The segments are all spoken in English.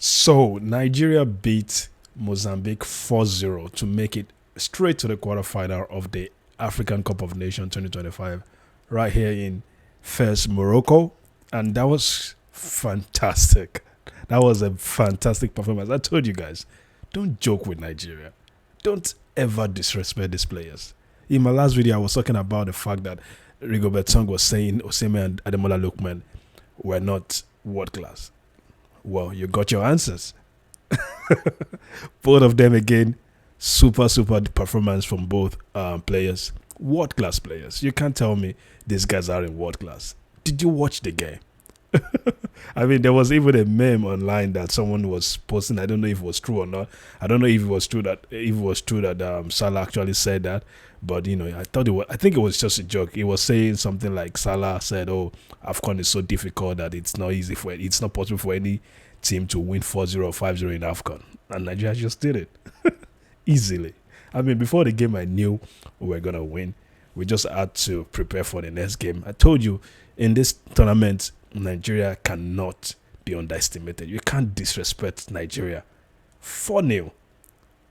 So, Nigeria beat Mozambique 4-0 to make it straight to the quarterfinal of the African Cup of Nations 2025 right here in Fez, Morocco. And that was fantastic. That was a fantastic performance. I told you guys, don't joke with Nigeria. Don't ever disrespect these players. In my last video, I was talking about the fact that Rigobert Song was saying Osimhen and Ademola Lookman were not world class. Well, you got your answers. Both of them again, super performance from both players. World class players. You can't tell me these guys are in world class. Did you watch the game? I mean, there was even a meme online that someone was posting. I don't know if it was true or not. I don't know if it was true that Salah actually said that. But you know, I think it was just a joke. He was saying something like Salah said, "Oh, AFCON is so difficult that it's not possible for any team to win 4-0 or 5-0 in AFCON." And Nigeria just did it easily. I mean, before the game, I knew we were gonna win. We just had to prepare for the next game. I told you in this tournament, Nigeria cannot be underestimated. You can't disrespect Nigeria. 4-0.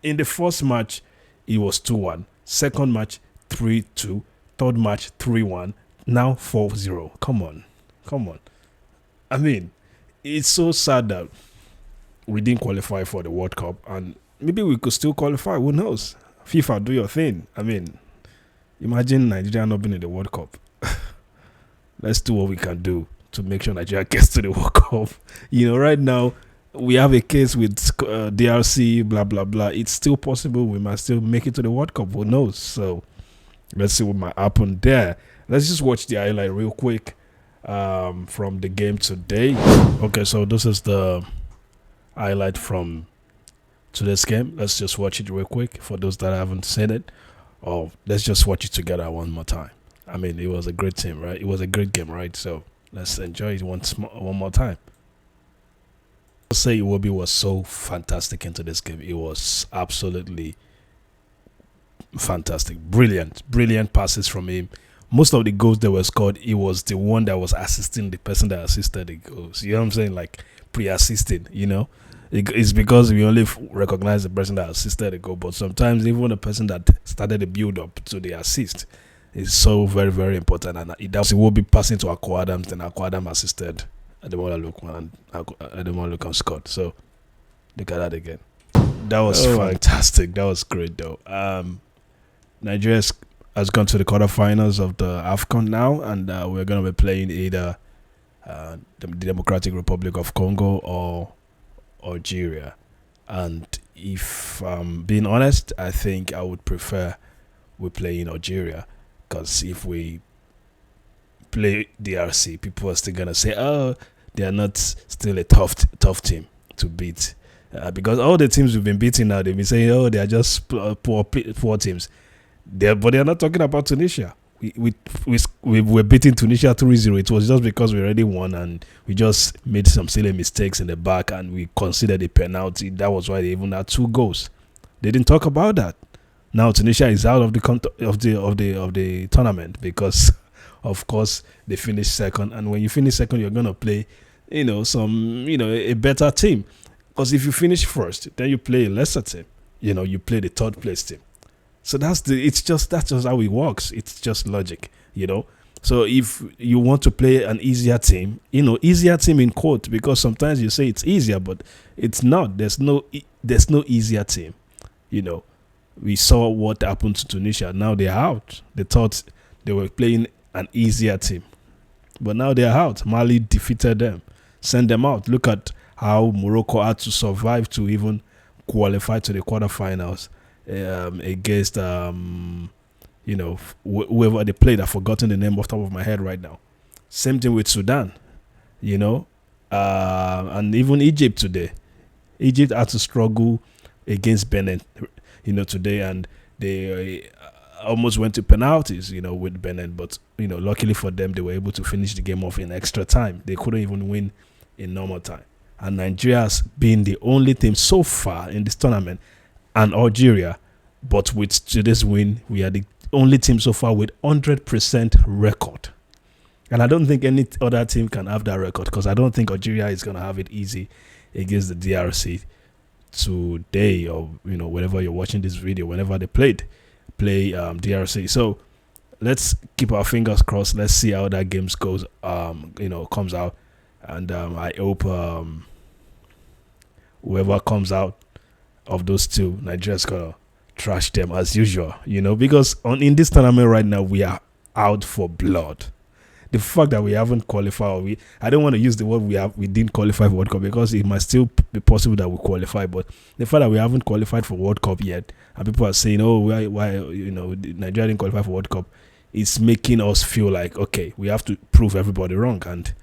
In the first match, it was 2-1. Second match, 3-2. Third match, 3-1. Now 4-0. Come on. I mean, it's so sad that we didn't qualify for the World Cup, and maybe we could still qualify. Who knows? FIFA, do your thing. I mean, imagine Nigeria not being in the World Cup. Let's do what we can do to make sure Nigeria gets to the World Cup. You know, right now, we have a case with DRC, blah, blah, blah. It's still possible. We might still make it to the World Cup. Who knows? So, let's see what might happen there. Let's just watch the highlight real quick from the game today. Okay, so this is the highlight from today's game. Let's just watch it real quick for those that haven't seen it. Or let's just watch it together one more time. I mean, it was a great team, right? It was a great game, right? So, let's enjoy it one more time. I'll say Iwobi was so fantastic into this game. It was absolutely fantastic. Brilliant passes from him. Most of the goals that were scored, he was the one that was assisting the person that assisted the goals. You know what I'm saying? Like pre-assisted, you know? It's because we only recognize the person that assisted the goal, but sometimes even the person that started the build-up to the assist is so very important. And it will be passing to Akwa Adams, then Akwa Adams assisted Ademola Lookman, and Ademola Lookman scored. So look at that again. That was fantastic. That was great though. Nigeria has gone to the quarterfinals of the AFCON now, and we're going to be playing either the Democratic Republic of Congo or Algeria. And if I'm being honest, I think I would prefer we play in Algeria, because if we play DRC, people are still gonna say, "Oh, they are not still a tough team to beat," because all the teams we've been beating now, they've been saying, "Oh, they are just poor teams." But they're not talking about Tunisia. We were beating Tunisia 3-0. It was just because we already won, and we just made some silly mistakes in the back, and we considered a penalty. That was why they even had 2 goals. They didn't talk about that. Now Tunisia is out of the tournament because, of course, they finished second. And when you finish second, you're gonna play, a better team. Because if you finish first, then you play a lesser team. You play the third place team. So that's just how it works. It's just logic, So if you want to play an easier team, easier team in quote, because sometimes you say it's easier, but it's not. There's no easier team, We saw what happened to Tunisia. Now they're out. They thought they were playing an easier team, but now they're out. Mali defeated them, sent them out. Look at how Morocco had to survive to even qualify to the quarterfinals against whoever they played. I've forgotten the name off the top of my head right now. Same thing with Sudan, and even Egypt today. Egypt had to struggle against Benin, today, and they almost went to penalties, with Benin. But, luckily for them, they were able to finish the game off in extra time. They couldn't even win in normal time. And Nigeria has been the only team so far in this tournament, and Algeria, but with today's win, we are the only team so far with 100% record. And I don't think any other team can have that record, because I don't think Algeria is going to have it easy against the DRC today, or whenever you're watching this video, whenever they play DRC. So let's keep our fingers crossed. Let's see how that game goes. Comes out, and I hope whoever comes out of those two, Nigeria's gonna trash them as usual. Because in this tournament right now, we are out for blood. The fact that we haven't qualified, I don't want to use the word we didn't qualify for World Cup, because it might still be possible that we qualify. But the fact that we haven't qualified for World Cup yet, and people are saying, "Oh, why Nigeria didn't qualify for World Cup," it's making us feel like, okay, we have to prove everybody wrong, and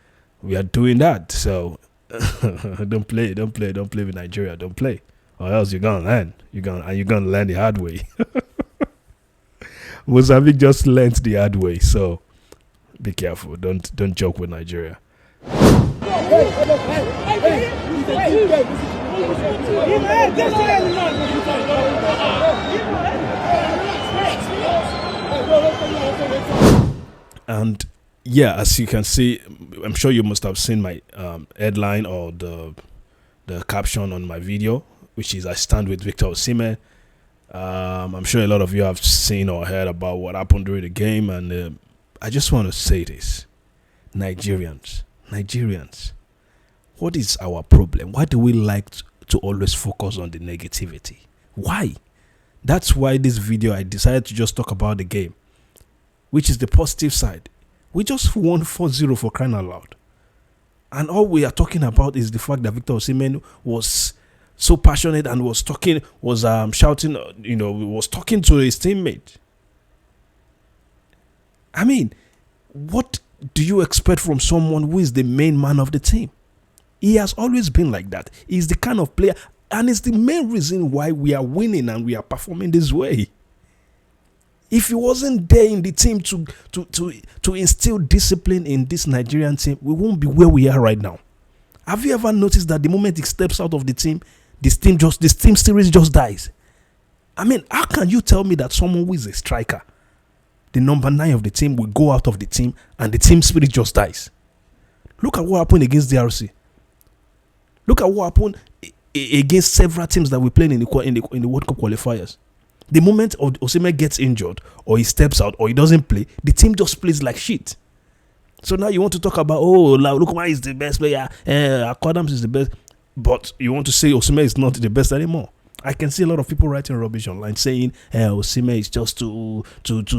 we are doing that. So don't play with Nigeria. Don't play, or else you're gonna learn. You're gonna learn the hard way. Mozambique just learned the hard way, so be careful. Don't joke with Nigeria. And yeah, as you can see, I'm sure you must have seen my headline or the caption on my video, which is "I stand with Victor Osimhen." I'm sure a lot of you have seen or heard about what happened during the game, and I just want to say this. Nigerians, what is our problem? Why do we like to always focus on the negativity? Why? That's why this video, I decided to just talk about the game, which is the positive side. We just won 4-0, for crying out loud. And all we are talking about is the fact that Victor Osimhen was so passionate and was shouting, was talking to his teammate. I mean, what do you expect from someone who is the main man of the team? He has always been like that. He's the kind of player, and it's the main reason why we are winning and we are performing this way. If he wasn't there in the team to instill discipline in this Nigerian team, we won't be where we are right now. Have you ever noticed that the moment he steps out of the team, this team series just dies? I mean, how can you tell me that someone who is a striker, the number 9 of the team, will go out of the team and the team spirit just dies? Look at what happened against DRC. Look at what happened against several teams that we played in the World Cup qualifiers. The moment Osimhen gets injured, or he steps out, or he doesn't play, the team just plays like shit. So now you want to talk about, look, why is the best player? Adams is the best, but you want to say Osimhen is not the best anymore. I can see a lot of people writing rubbish online saying Osimhen is just too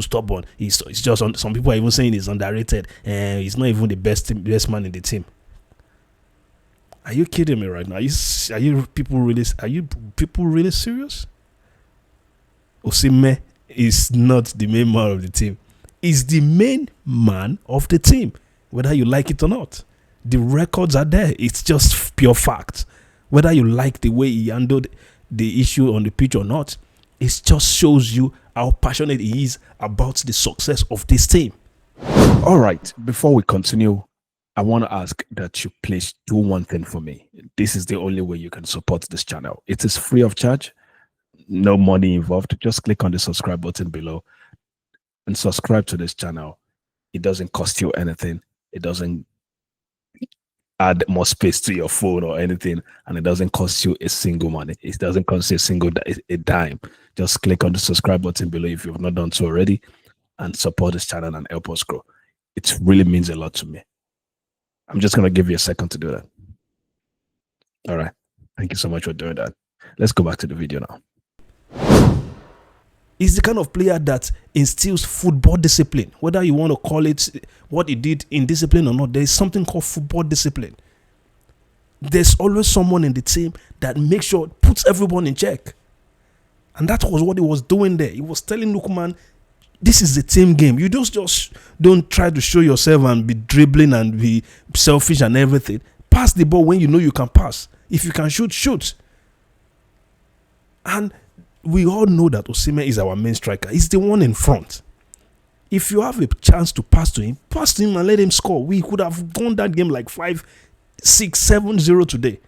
stubborn. He's just some people are even saying he's underrated. He's not even the best man in the team. Are you kidding me right now? Are you people really serious? Osimhen is not the main man of the team. He's the main man of the team, whether you like it or not. The records are there. It's just pure fact. Whether you like the way he handled the issue on the pitch or not, it just shows you how passionate he is about the success of this team. All right, before we continue, I want to ask that you please do one thing for me. This is the only way you can support this channel. It is free of charge, no money involved. Just click on the subscribe button below and subscribe to this channel. It doesn't cost you anything. It doesn't add more space to your phone or anything, and it doesn't cost you a single money. It doesn't cost you a dime. Just click on the subscribe button below if you've not done so already, and support this channel and help us grow. It really means a lot to me. I'm just going to give you a second to do that. All right. Thank you so much for doing that. Let's go back to the video now. He's the kind of player that instills football discipline. Whether you want to call it what he did in discipline or not, there is something called football discipline. There's always someone in the team that makes sure, puts everyone in check. And that was what he was doing there. He was telling Lukman, this is a team game. You just don't try to show yourself and be dribbling and be selfish and everything. Pass the ball when you know you can pass. If you can shoot, shoot. And we all know that Osimhen is our main striker. He's the one in front. If you have a chance to pass to him and let him score. We could have won that game like 5-6, 7-0 today.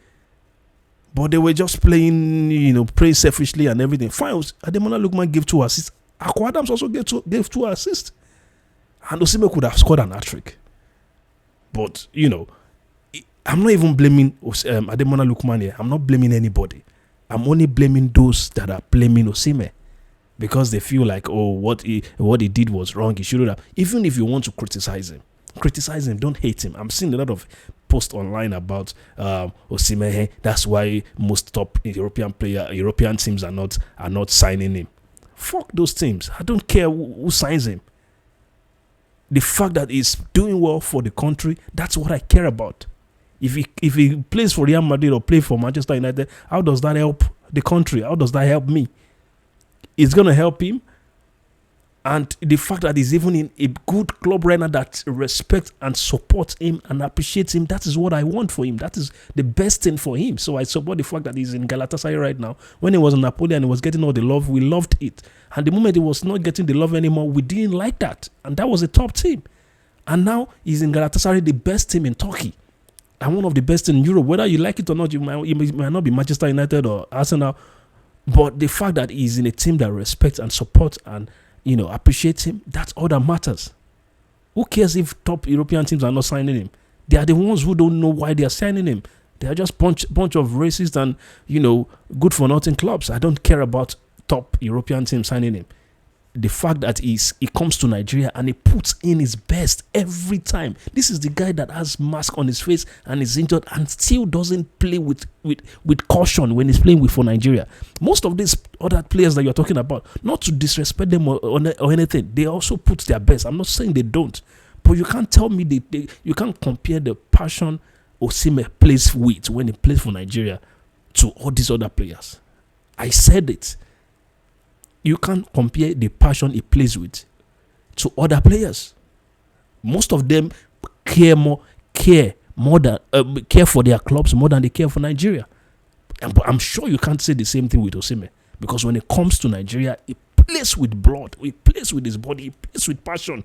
But they were just playing, playing selfishly and everything. Fine. Ademola Lookman gave 2 assists. Adams also gave 2 assists. And Osimhen could have scored an hat-trick. But, I'm not even blaming Ademola Lookman here. I'm not blaming anybody. I'm only blaming those that are blaming Osimhen because they feel like, oh, what he did was wrong. He shouldn't have. Even if you want to criticize him, don't hate him. I'm seeing a lot of posts online about Osimhen. That's why most top European teams are not signing him. Fuck those teams. I don't care who signs him. The fact that he's doing well for the country, that's what I care about. If he plays for Real Madrid or play for Manchester United, how does that help the country? How does that help me? It's going to help him. And the fact that he's even in a good club right now that respects and supports him and appreciates him, that is what I want for him. That is the best thing for him. So I support the fact that he's in Galatasaray right now. When he was in Napoli and he was getting all the love, we loved it. And the moment he was not getting the love anymore, we didn't like that. And that was a top team. And now he's in Galatasaray, the best team in Turkey. And one of the best in Europe. Whether you like it or not, you might not be Manchester United or Arsenal. But the fact that he's in a team that respects and supports and appreciates him, that's all that matters. Who cares if top European teams are not signing him? They are the ones who don't know why they are signing him. They are just bunch of racist and, good for nothing clubs. I don't care about top European teams signing him. The fact that he comes to Nigeria and he puts in his best every time. This is the guy that has mask on his face and is injured and still doesn't play with caution when he's playing for Nigeria. Most of these other players that you're talking about, not to disrespect them or anything, they also put their best. I'm not saying they don't, but you can't tell me you can't compare the passion Osimhen plays with when he plays for Nigeria to all these other players. I said it. You can't compare the passion he plays with to other players. Most of them care for their clubs more than they care for Nigeria. But I'm sure you can't say the same thing with Osimhen, because when it comes to Nigeria, he plays with blood, he plays with his body, he plays with passion,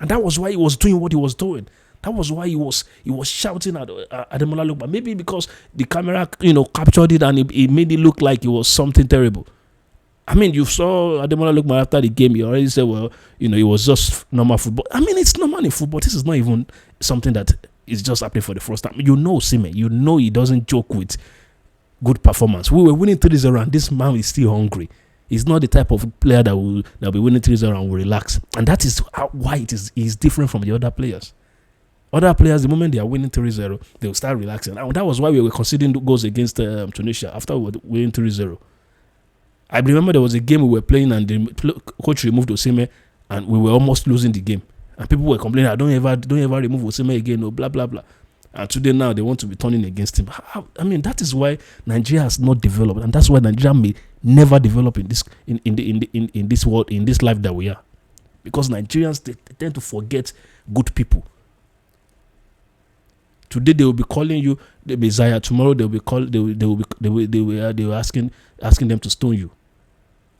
and that was why he was doing what he was doing. That was why he was shouting at Ademola Lookman. Maybe because the camera captured it and it made it look like it was something terrible. I mean, you saw Ademola Lookman after the game. He already said, well, it was just normal football. I mean, it's normal in football. This is not even something that is just happening for the first time. Osimhen, he doesn't joke with good performance. We were winning 3-0 and this man is still hungry. He's not the type of player that will be winning 3-0 and will relax. And that is why he's different from the other players. Other players, the moment they are winning 3-0, they will start relaxing. And that was why we were conceding goals against Tunisia after we were winning 3-0. I remember there was a game we were playing and the coach removed Osimhen and we were almost losing the game. And people were complaining, don't ever remove Osimhen again, no, blah, blah, blah. And today now they want to be turning against him. I mean, that is why Nigeria has not developed, and that's why Nigeria may never develop in this world, in this life that we are. Because Nigerians, they tend to forget good people. Today they will be calling you the Messiah. Tomorrow they will be asking them to stone you.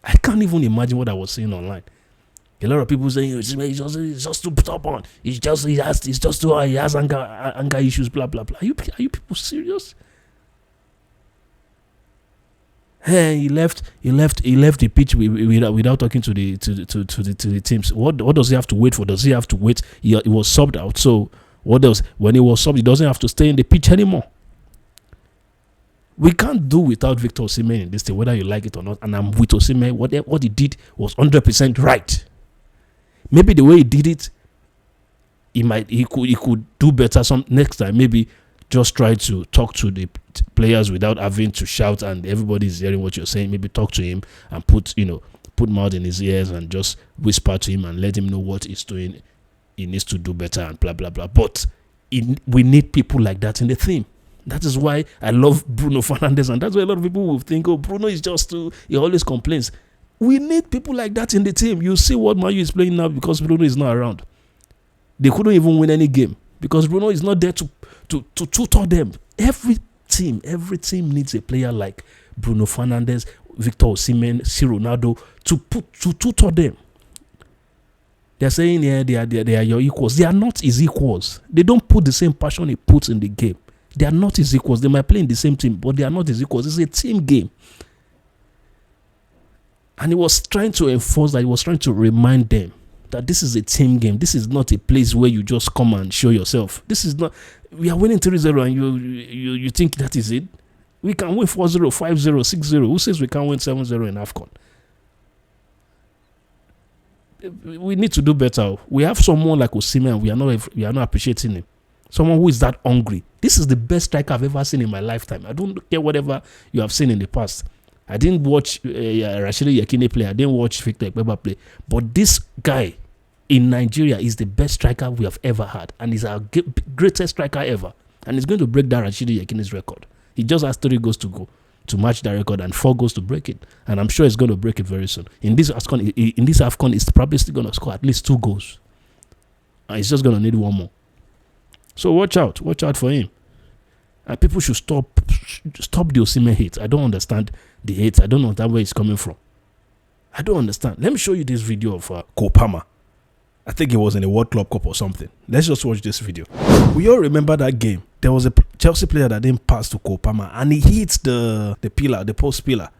I can't even imagine what I was seeing online. A lot of people saying it's just too stubborn. He has anger issues. Blah blah blah. Are you people serious? Hey, he left the pitch without talking to the teams. What does he have to wait for? Does he have to wait? He was subbed out. So what else? When he was subbed, he doesn't have to stay in the pitch anymore. We can't do without Victor Osimhen in this thing, whether you like it or not. And I'm with Osimhen. What he did was 100% right. Maybe the way he did it, he could do better some next time. Maybe just try to talk to the players without having to shout and everybody's hearing what you're saying. Maybe talk to him and put mouth in his ears and just whisper to him and let him know what he's doing. He needs to do better and blah blah blah. But we need people like that in the team. That is why I love Bruno Fernandes, and that's why a lot of people will think, oh, Bruno is just he always complains. We need people like that in the team. You see what Man U is playing now because Bruno is not around. They couldn't even win any game because Bruno is not there to tutor them. Every team needs a player like Bruno Fernandes, Victor Osimhen, Ronaldo to tutor them. They're saying they are your equals. They are not his equals. They don't put the same passion he puts in the game. They are not his equals. They might play in the same team, but they are not his equals. It's a team game. And he was trying to enforce that. He was trying to remind them that this is a team game. This is not a place where you just come and show yourself. This is not. We are winning 3-0 and you think that is it? We can win 4-0, 5-0, 6-0. Who says we can't win 7-0 in AFCON? We need to do better. We have someone like Osimhen. We are not appreciating him. Someone who is that hungry. This is the best striker I've ever seen in my lifetime. I don't care whatever you have seen in the past. I didn't watch Rashidi Yekini play. I didn't watch Victor Ekpeba play. But this guy in Nigeria is the best striker we have ever had. And he's our greatest striker ever. And he's going to break down Rashidi Yekini's record. He just has 3 goals to go to match that record and 4 goals to break it. And I'm sure he's going to break it very soon. In this AFCON, he's probably still going to score at least 2 goals. And he's just going to need 1 more. So watch out for him. And people should stop the Osimhen hate. I don't understand the hate. I don't understand where it's coming from. I don't understand. Let me show you this video of Cole Palmer. I think it was in a World Club Cup or something. Let's just watch this video. We all remember that game. There was a Chelsea player that didn't pass to Cole Palmer, and he hit the pillar, the post pillar.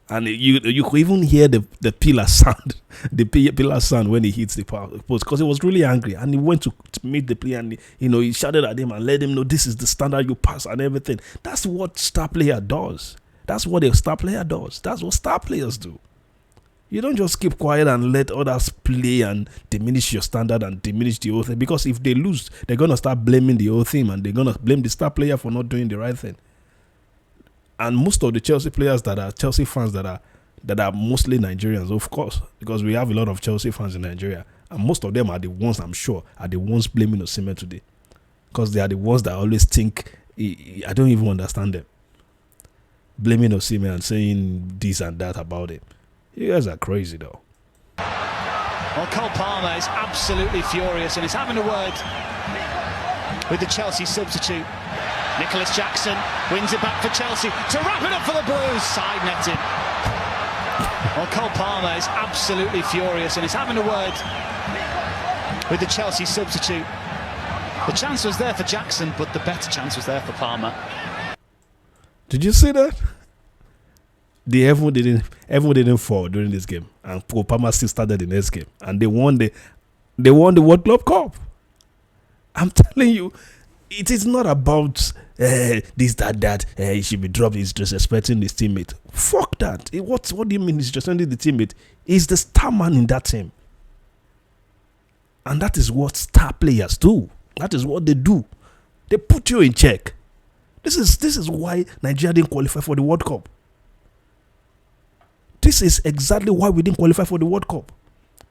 And you could even hear the pillar sound, the pillar sound when he hits the post, because he was really angry. And he went to meet the player, and he shouted at him and let him know this is the standard you pass and everything. That's what star player does. That's what a star player does. That's what star players do. You don't just keep quiet and let others play and diminish your standard and diminish the whole thing. Because if they lose, they're gonna start blaming the whole team and they're gonna blame the star player for not doing the right thing. And most of the Chelsea players that are Chelsea fans that are mostly Nigerians, of course, because we have a lot of Chelsea fans in Nigeria, and most of them are the ones, I'm sure, are the ones blaming Osimhen today, because they are the ones that always think, I don't even understand them, blaming Osimhen and saying this and that about it. You guys are crazy, though. Well, Cole Palmer is absolutely furious and is having a word with the Chelsea substitute. Nicholas Jackson wins it back for Chelsea to wrap it up for the Blues. Side netting. Well, Cole Palmer is absolutely furious and is having a word with the Chelsea substitute. The chance was there for Jackson, but the better chance was there for Palmer. Did you see that? The everyone didn't fall during this game, and Cole Palmer still started the next game, and they won the World Club Cup. I'm telling you, it is not about this, that. He should be dropped. He's disrespecting his teammate. Fuck that. What do you mean he's disrespecting the teammate? He's the star man in that team, and that is what star players do. That is what they do. They put you in check. This is why Nigeria didn't qualify for the World Cup. This is exactly why we didn't qualify for the World Cup.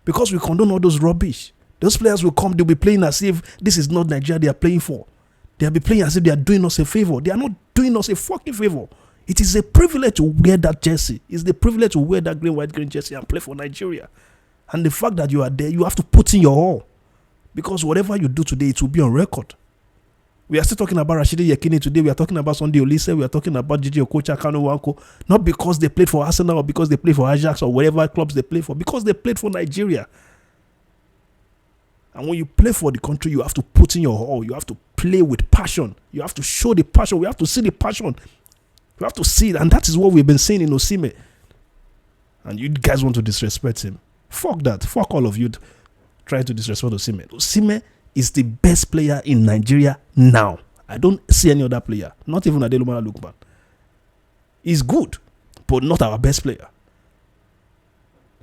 Because we condone all those rubbish. Those players will come, they'll be playing as if this is not Nigeria they are playing for. They'll be playing as if they are doing us a favor. They are not doing us a fucking favor. It is a privilege to wear that jersey. It's the privilege to wear that green, white, green jersey and play for Nigeria. And the fact that you are there, you have to put in your all. Because whatever you do today, it will be on record. We are still talking about Rashidi Yekini today. We are talking about Sunday Olise. We are talking about Gigi Okocha, Kanu Wanko. Not because they played for Arsenal or because they played for Ajax or whatever clubs they play for. Because they played for Nigeria. And when you play for the country, you have to put in your all. You have to play with passion. You have to show the passion. We have to see the passion. You have to see it. And that is what we've been seeing in Osimhen. And you guys want to disrespect him. Fuck that. Fuck all of you trying to disrespect Osimhen. Osimhen is the best player in Nigeria now. I don't see any other player. Not even Ademola Lookman. He's good, but not our best player.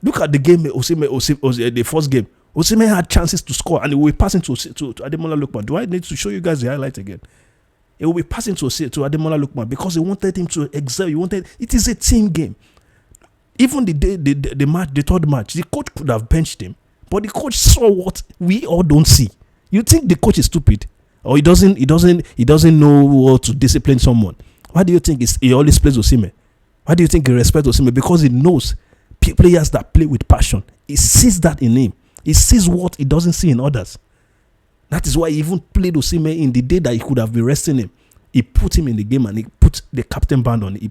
Look at the game, Osimhen, the first game. Osimhen had chances to score, and he will be passing to Ademola Lookman. Do I need to show you guys the highlight again? He will be passing to Ademola Lookman because he wanted him to excel. It is a team game. Even the match, the third match, the coach could have benched him, but the coach saw what we all don't see. You think the coach is stupid, or he doesn't know how to discipline someone? Why do you think he always plays Osimhen? Why do you think he respects Osimhen? Because he knows players that play with passion. He sees that in him. He sees what he doesn't see in others. That is why he even played Osimhen in the day that he could have been resting him. He put him in the game and he put the captain band on. He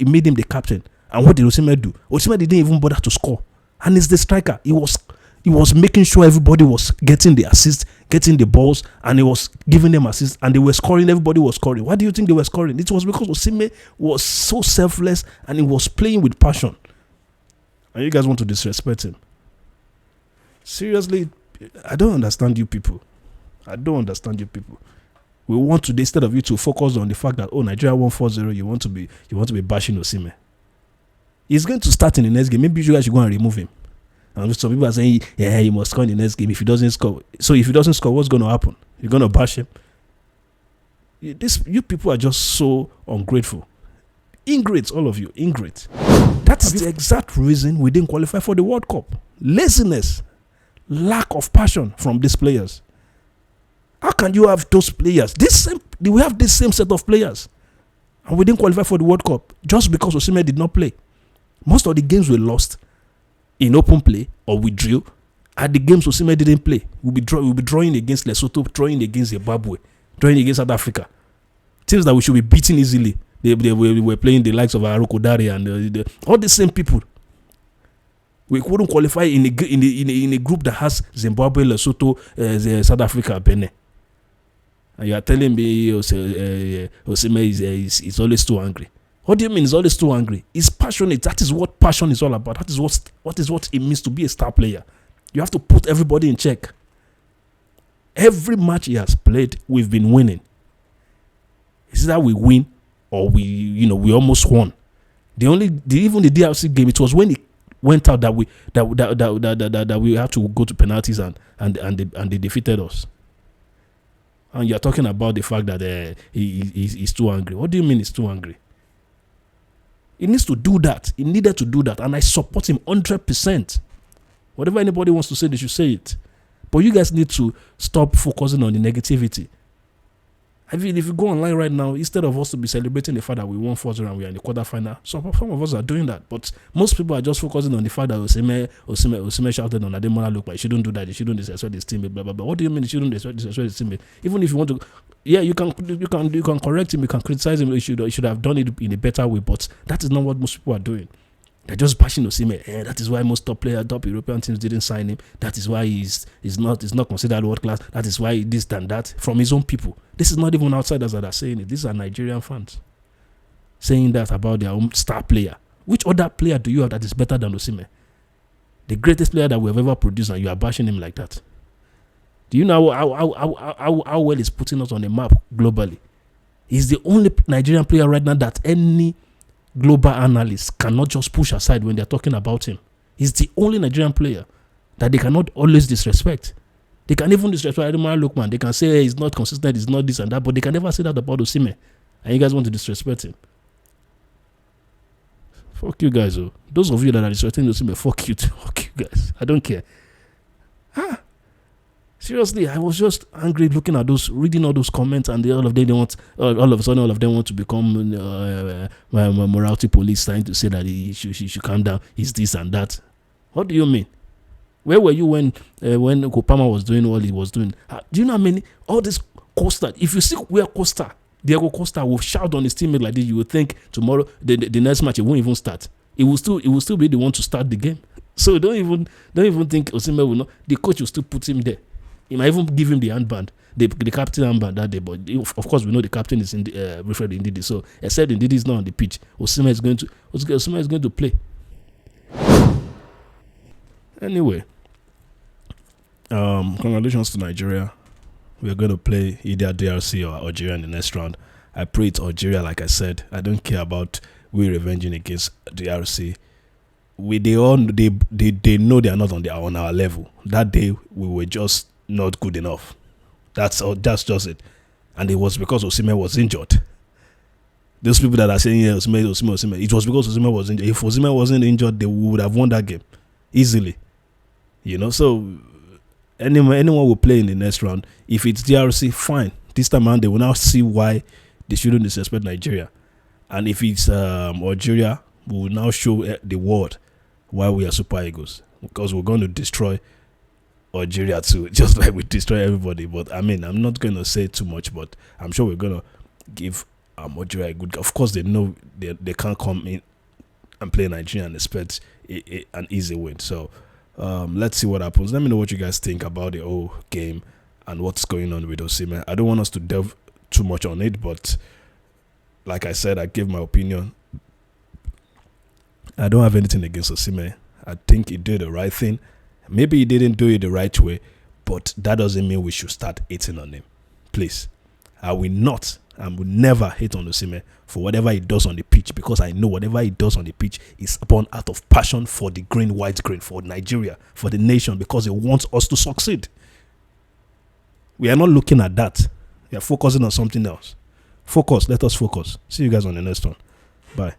made him the captain. And what did Osimhen do? Osimhen didn't even bother to score. And he's the striker. He was making sure everybody was getting the assist, getting the balls, and he was giving them assists, and they were scoring. Everybody was scoring. Why do you think they were scoring? It was because Osimhen was so selfless and he was playing with passion. And you guys want to disrespect him. Seriously, I don't understand you people. I don't understand you people. We want to, instead of you to focus on the fact that Nigeria won 4-0, you want to be bashing Osimhen. He's going to start in the next game. Maybe you guys should go and remove him. And some people are saying, yeah, he must score in the next game if he doesn't score. So if he doesn't score, what's going to happen? You're going to bash him? You people are just so ungrateful. Ingrates, all of you, ingrates. That is the exact reason we didn't qualify for the World Cup. Laziness, lack of passion from these players. How can you have those players? We have this same set of players, and we didn't qualify for the World Cup just because Osimhen did not play. Most of the games were lost in open play or we drew. At the games Osimhen didn't play, we'll be drawing against Lesotho, drawing against Zimbabwe, drawing against South Africa. Teams that we should be beating easily. They were playing the likes of Arokodare and all the same people. We couldn't qualify in a group that has Zimbabwe, Lesotho, South Africa, Benin. And you are telling me Osimhen is always too angry. What do you mean he's always too angry? He's passionate. That is what passion is all about. That is what it means to be a star player. You have to put everybody in check. Every match he has played, we've been winning. It's that we win or we almost won. Even the DRC game, it was when it went out that we had to go to penalties and they defeated us. And you're talking about the fact that he's too angry. What do you mean he's too angry? He needs to do that. He needed to do that, and I support him 100%. Whatever anybody wants to say, they should say it. But you guys need to stop focusing on the negativity. I mean, if you go online right now, instead of us to be celebrating the fact that we won 4-0 and we are in the quarterfinal, some of us are doing that. But most people are just focusing on the fact that Osimhen shouted on Ademola Lookman, you shouldn't do that, you shouldn't disrespect his teammate, blah, blah, blah. What do you mean you shouldn't disrespect his teammate? Even if you want to, yeah, you can correct him, you can criticize him, you should have done it in a better way, but that is not what most people are doing. They're just bashing Osimhen. That is why most top European teams didn't sign him. That is why he's not considered world class. That is why this and that from his own people. This is not even outsiders that are saying it. These are Nigerian fans saying that about their own star player. Which other player do you have that is better than Osimhen? The greatest player that we have ever produced, and you are bashing him like that. Do you know how well he's putting us on the map globally? He's the only Nigerian player right now that any global analysts cannot just push aside when they're talking about him. He's the only Nigerian player that they cannot always disrespect. They can even disrespect Ademola Lookman. They can say he's not consistent, he's not this and that, but they can never say that about Osimhen. And you guys want to disrespect him. Fuck you guys, oh. Those of you that are disrespecting Osimhen, fuck you too. Fuck you guys. I don't care. Seriously, I was just angry looking at reading all those comments, and all of a sudden all of them want to become morality police, trying to say that he should calm down. He's this and that. What do you mean? Where were you when Kopama was doing what he was doing? Do you know how many all this Costa? If you see where Diego Costa will shout on his teammate like this, you would think tomorrow the next match it won't even start. It will still be the one to start the game. So don't even think Osimhen will not. The coach will still put him there. He might even give him the handband, the captain handband that day. But of course, we know the captain is Wilfred Ndidi. So except Ndidi is not on the pitch, Osimhen is going to play. Anyway, congratulations to Nigeria. We are going to play either DRC or Algeria in the next round. I pray it's Algeria. Like I said, I don't care about we revenging against DRC. They know they are not on our level. That day we were just not good enough. That's just it. And it was because Osimhen was injured. Those people that are saying Osimhen, it was because Osimhen was injured. If Osimhen wasn't injured, they would have won that game easily. So anyone will play in the next round. If it's DRC, fine. This time around, they will now see why they shouldn't disrespect Nigeria. And if it's Algeria, we will now show the world why we are Super Eagles. Because we're going to destroy Algeria too, just like we destroy everybody. But I mean, I'm not going to say too much, but I'm sure we're going to give Algeria a good. Of course, they know they can't come in and play Nigeria and expect an easy win. So let's see what happens. Let me know what you guys think about the whole game and what's going on with Osimhen. I don't want us to delve too much on it, but like I said, I gave my opinion. I don't have anything against Osimhen. I think he did the right thing. Maybe he didn't do it the right way, but that doesn't mean we should start hating on him. Please. I will not and will never hate on Osimhen for whatever he does on the pitch, because I know whatever he does on the pitch is born out of passion for the green, white, green, for Nigeria, for the nation, because he wants us to succeed. We are not looking at that. We are focusing on something else. Focus. Let us focus. See you guys on the next one. Bye.